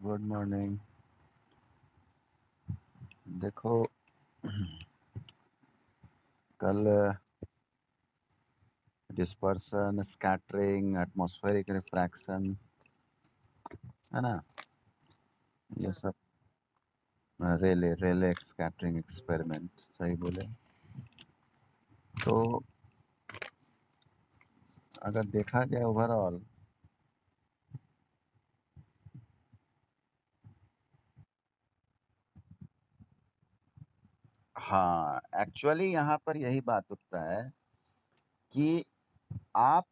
Good morning. देखो, कल dispersion, scattering, atmospheric refraction, है ना, ये सब रेले रेले स्कैटरिंग एक्सपेरिमेंट सही बोले। तो अगर देखा जाए ओवरऑल, हाँ, एक्चुअली यहाँ पर यही बात उठता है कि आप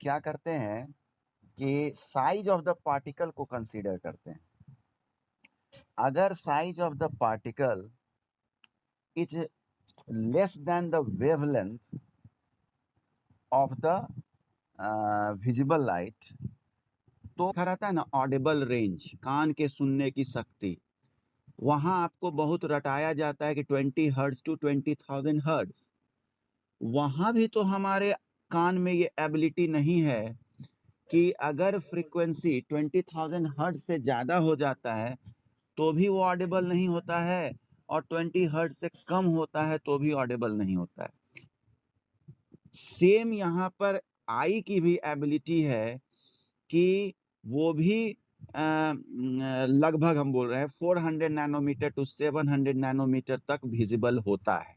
क्या करते हैं कि साइज ऑफ द पार्टिकल को कंसीडर करते हैं। अगर size of the particle is less than the wavelength of the visible light, तो लिखा रहता है ना ऑडिबल रेंज, कान के सुनने की शक्ति, वहां आपको बहुत रटाया जाता है कि 20 हर्ट्ज टू 20,000 हर्ट्ज। वहां भी तो हमारे कान में ये एबिलिटी नहीं है कि अगर फ्रीक्वेंसी 20,000 हर्ट्ज से ज्यादा हो जाता है तो भी वो ऑडिबल नहीं होता है, और 20 हर्ट्ज से कम होता है तो भी ऑडिबल नहीं होता है। सेम यहाँ पर आई की भी एबिलिटी है कि वो भी लगभग हम बोल रहे हैं 400 नैनोमीटर टू 700 नैनोमीटर तक विजिबल होता है।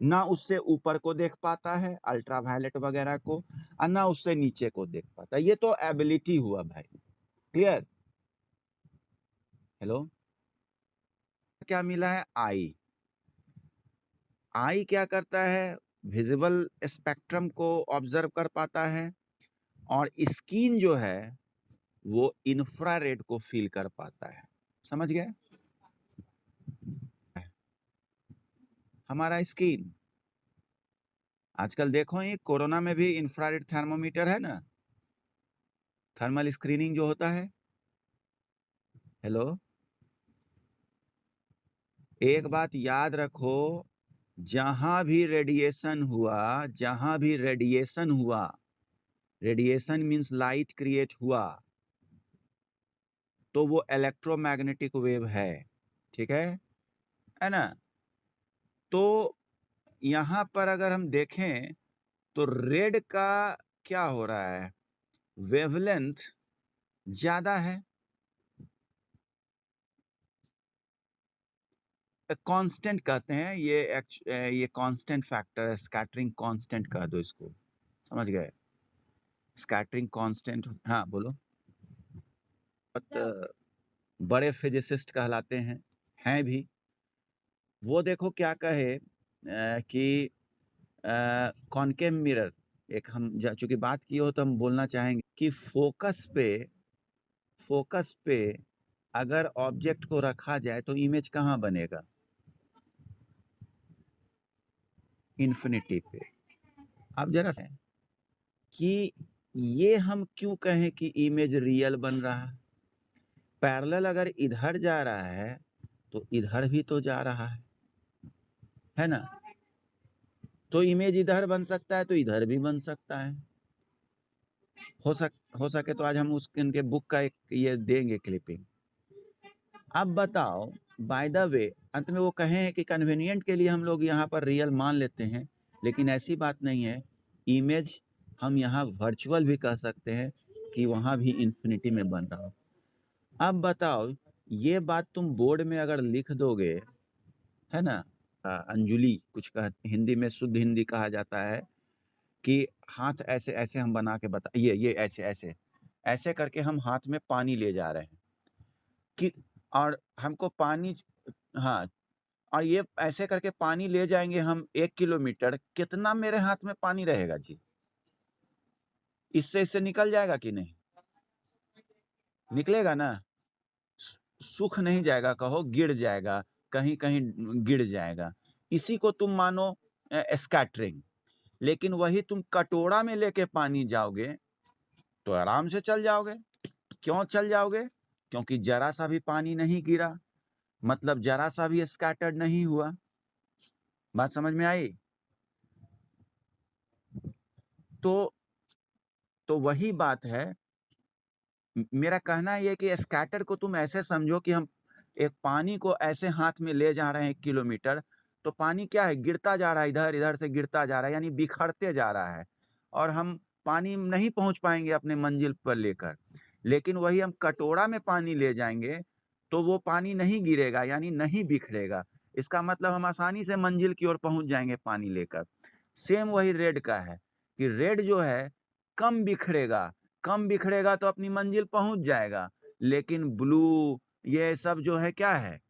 ना उससे ऊपर को देख पाता है अल्ट्रावायलेट वगैरह को, और ना उससे नीचे को देख पाता है। ये तो एबिलिटी हुआ भाई। क्लियर? हेलो, क्या मिला है? आई। आई क्या करता है? विजिबल स्पेक्ट्रम को ऑब्जर्व कर पाता है, और स्किन जो है वो इंफ्रारेड को फील कर पाता है। समझ गए? हमारा स्किन आजकल देखो, ये कोरोना में भी इंफ्रारेड थर्मोमीटर है ना, थर्मल स्क्रीनिंग जो होता है। हेलो, एक बात याद रखो, जहां भी रेडिएशन हुआ, जहां भी रेडिएशन हुआ, रेडिएशन मींस लाइट क्रिएट हुआ, तो वो इलेक्ट्रोमैग्नेटिक वेव है। ठीक है ना? तो यहां पर अगर हम देखें तो रेड का क्या हो रहा है, वेवलेंथ ज्यादा है, कांस्टेंट कहते हैं ये कांस्टेंट फैक्टर है, स्कैटरिंग कांस्टेंट कह दो इसको। समझ गए? Scattering constant. हाँ बोलो। बड़े फिजिसिस्ट कहलाते हैं भी। वो देखो क्या कहे कि कॉनकेव मिरर, एक हम चूंकि बात की हो तो हम बोलना चाहेंगे कि फोकस पे अगर ऑब्जेक्ट को रखा जाए तो इमेज कहाँ बनेगा? इन्फिनिटी पे। अब जरा से कि ये हम क्यों कहें कि इमेज रियल बन रहा है? पैरेलल अगर इधर जा रहा है तो इधर भी तो जा रहा है ना? तो इमेज इधर बन सकता है तो इधर भी बन सकता है। हो सके तो आज हम उनके बुक का एक ये देंगे क्लिपिंग। अब बताओ, बाय द वे, अंत में वो कहें कि कन्वीनियंट के लिए हम लोग यहाँ पर रियल मान लेते हैं, लेकिन ऐसी बात नहीं है। इमेज हम यहाँ वर्चुअल भी कह सकते हैं कि वहाँ भी इन्फिनिटी में बन रहा हो। अब बताओ, ये बात तुम बोर्ड में अगर लिख दोगे, है ना, अंजुली कुछ हिंदी में शुद्ध हिंदी कहा जाता है कि हाथ ऐसे ऐसे हम बना के बता, ये ऐसे ऐसे ऐसे करके हम हाथ में पानी ले जा रहे हैं कि, और हमको पानी, हाँ, और ये ऐसे करके पानी ले जाएंगे हम 1 किलोमीटर, कितना मेरे हाथ में पानी रहेगा जी? इससे निकल जाएगा कि नहीं? निकलेगा ना? सूख नहीं जाएगा, कहो गिर जाएगा, कहीं कहीं गिर जाएगा। इसी को तुम मानो स्कैटरिंग। लेकिन वही तुम कटोरा में लेके पानी जाओगे तो आराम से चल जाओगे। क्यों चल जाओगे? क्योंकि जरा सा भी पानी नहीं गिरा, मतलब जरा सा भी स्कैटर्ड नहीं हुआ। बात समझ में आई? तो वही बात है मेरा कहना ये है कि स्कैटर को तुम ऐसे समझो कि हम एक पानी को ऐसे हाथ में ले जा रहे हैं 1 किलोमीटर, तो पानी क्या है गिरता जा रहा है, इधर-इधर से गिरता जा रहा है, यानी बिखरते जा रहा है और हम पानी नहीं पहुँच पाएँगे अपने मंजिल पर लेकर। लेकिन वही हम कटोरा में पानी ले जाएँगे, तो वो पानी नहीं गिरेगा यानी नहीं बिखरेगा। इसका मतलब हम आसानी से मंजिल की ओर पहुँच जाएँगे पानी लेकर। सेम वही रेड का है, कि रेड जो है कम बिखरेगा तो अपनी मंजिल पहुँच जाएगा। लेकिन ब्लू ये सब जो है क्या है,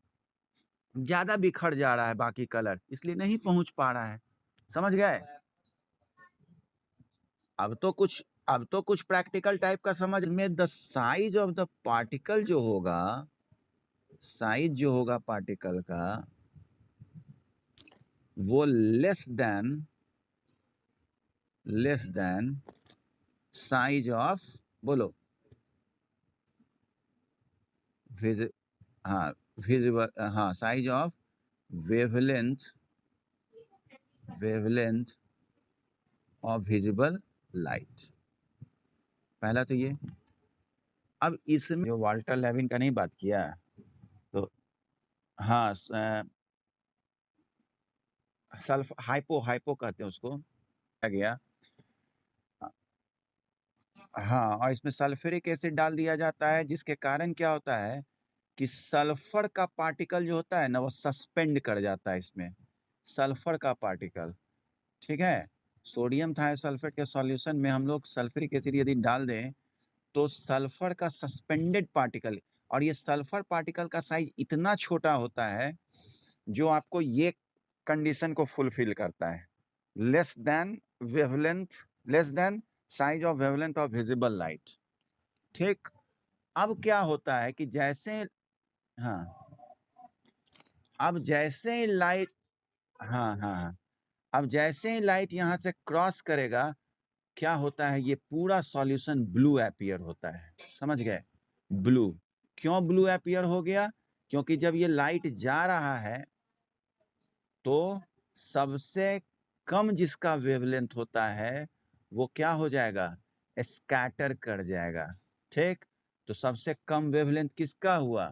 ज़्यादा बिखर जा रहा है बाकी कलर, इसलिए नहीं पहुँच पा रहा है। समझ गए? अब तो कुछ प्रैक्टिकल टाइप का समझ में the size of the particle जो होगा, साइज़ जो होगा पार्टिकल का, वो लेस दैन साइज़ ऑफ बोलो विज़ि हाँ, हाँ, size of wavelength wavelength of visible light. पहला तो ये। अब इसमें जो वाल्टर लेविन का नहीं बात किया, तो हाँ, सल्फ हाइपो कहते हैं उसको, गया। हाँ, और इसमें सल्फ्यूरिक एसिड डाल दिया जाता है, जिसके कारण क्या होता है कि सल्फर का पार्टिकल जो होता है ना, वो सस्पेंड कर जाता है इसमें, सल्फर का पार्टिकल, ठीक है? सोडियम थायोसल्फेट के सॉल्यूशन में हम लोग सल्फ्यूरिक एसिड यदि डाल दें, तो सल्फर का सस्पेंडेड पार्टिकल, और ये सल्फर पार्टिकल का साइज़ इतना छोटा होता है, जो आपको ये कंडीशन को फुलफ़िल करता है। Less than wavelength less than size of wavelength of visible light, ठीक? अब क्या होता है कि जैसे हाँ, अब जैसे ही लाइट हाँ, हाँ, हाँ। अब जैसे ही लाइट यहाँ से क्रॉस करेगा, क्या होता है, ये पूरा सॉल्यूशन ब्लू अपीयर होता है। समझ गए? ब्लू। क्यों ब्लू अपीयर हो गया? क्योंकि जब ये लाइट जा रहा है, तो सबसे कम जिसका वेवलेंथ होता है, वो क्या हो जाएगा? स्कैटर कर जाएगा, ठीक? तो सबसे कम वेवलेंथ किसका हुआ?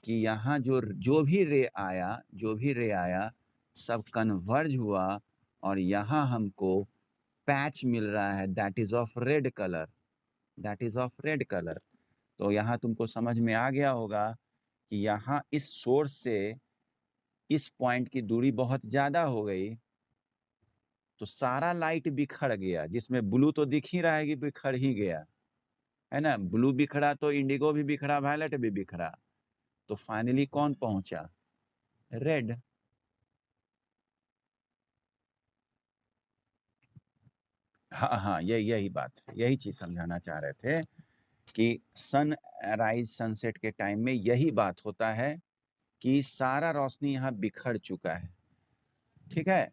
कि यहाँ जो भी रे आया, सब कन्वर्ज हुआ और यहाँ हमको पैच मिल रहा है, that is of red colour. तो यहाँ तुमको समझ में आ गया होगा कि यहाँ इस सोर्स से इस पॉइंट की दूरी बहुत ज़्यादा हो गई, तो सारा लाइट बिखर गया, जिसमें ब्लू तो दिख ही रहा है कि बिखर ही गया, है ना? ब्लू बिखरा तो इंडिगो भी बिखरा, वायलेट भी बिखरा, तो फाइनली कौन पहुँचा? रेड। हाँ, हाँ, यही बात है, यही चीज़ समझाना चाह रहे थे कि सनराइज़, सनसेट के टाइम में यही बात होता है कि सारा रोशनी यहाँ बिखर चुका है, ठीक है?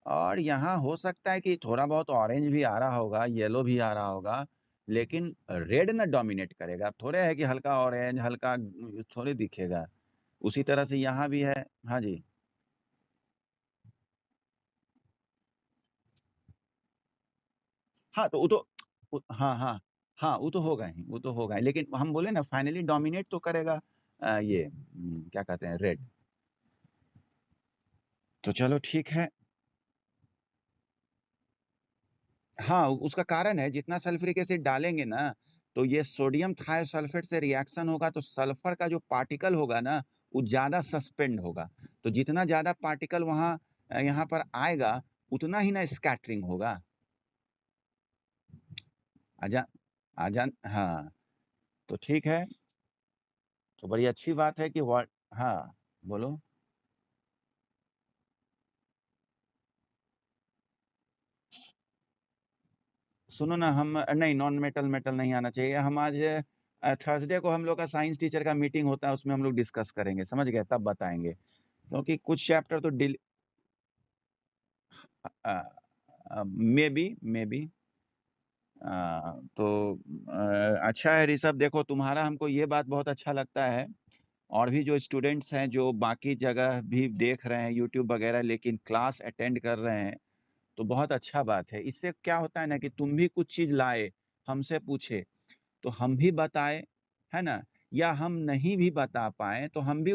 और यहाँ हो सकता है कि थोड़ा बहुत ऑरेंज भी आ रहा होगा, येलो भी आ रहा होगा, लेकिन रेड ना डोमिनेट करेगा। अब थोड़े है कि हल्का ऑरेंज, हल्का थोड़ी दिखेगा। उसी तरह से यहाँ भी है। हाँ जी। हाँ, तो वो तो हाँ, हाँ। हाँ, वो तो होगा ही, वो तो होगा ही। लेकिन हम बोले ना फाइनली डोमिनेट तो करेगा ये क्या कहते हैं, रेड। तो चलो ठीक है। हाँ, उसका कारण है जितना सल्फ्यूरिक एसिड डालेंगे ना, तो ये सोडियम थायोसल्फेट से रिएक्शन होगा, तो सल्फर का जो पार्टिकल होगा ना, वो ज़्यादा सस्पेंड होगा। तो जितना ज़्यादा पार्टिकल वहाँ यहाँ पर आएगा, उतना ही ना स्कैटरिंग होगा। आजा आजान हाँ, तो ठीक है। तो बड़ी अच्छी बात है कि व्हाट हाँ, बोलो? सुनो ना, हम नहीं, नॉन मेटल मेटल नहीं आना चाहिए। हम आज थर्सडे को हम लोग का साइंस टीचर का मीटिंग होता है, उसमें हम लोग डिस्कस करेंगे, समझ गए? तब बताएँगे। क्योंकि कुछ चैप्टर तो मे बी तो अच्छा है ऋषभ, देखो तुम्हारा हमको ये बात बहुत अच्छा लगता है, और भी जो स्टूडेंट्स हैं जो बाकी जगह भी देख रहे हैं यूट्यूब वगैरह, लेकिन क्लास अटेंड कर रहे हैं, तो बहुत अच्छा बात है। इससे क्या होता है ना कि तुम भी कुछ चीज़ लाए, हमसे पूछे, तो हम भी बताएँ, है ना? या हम नहीं भी बता पाएँ तो हम भी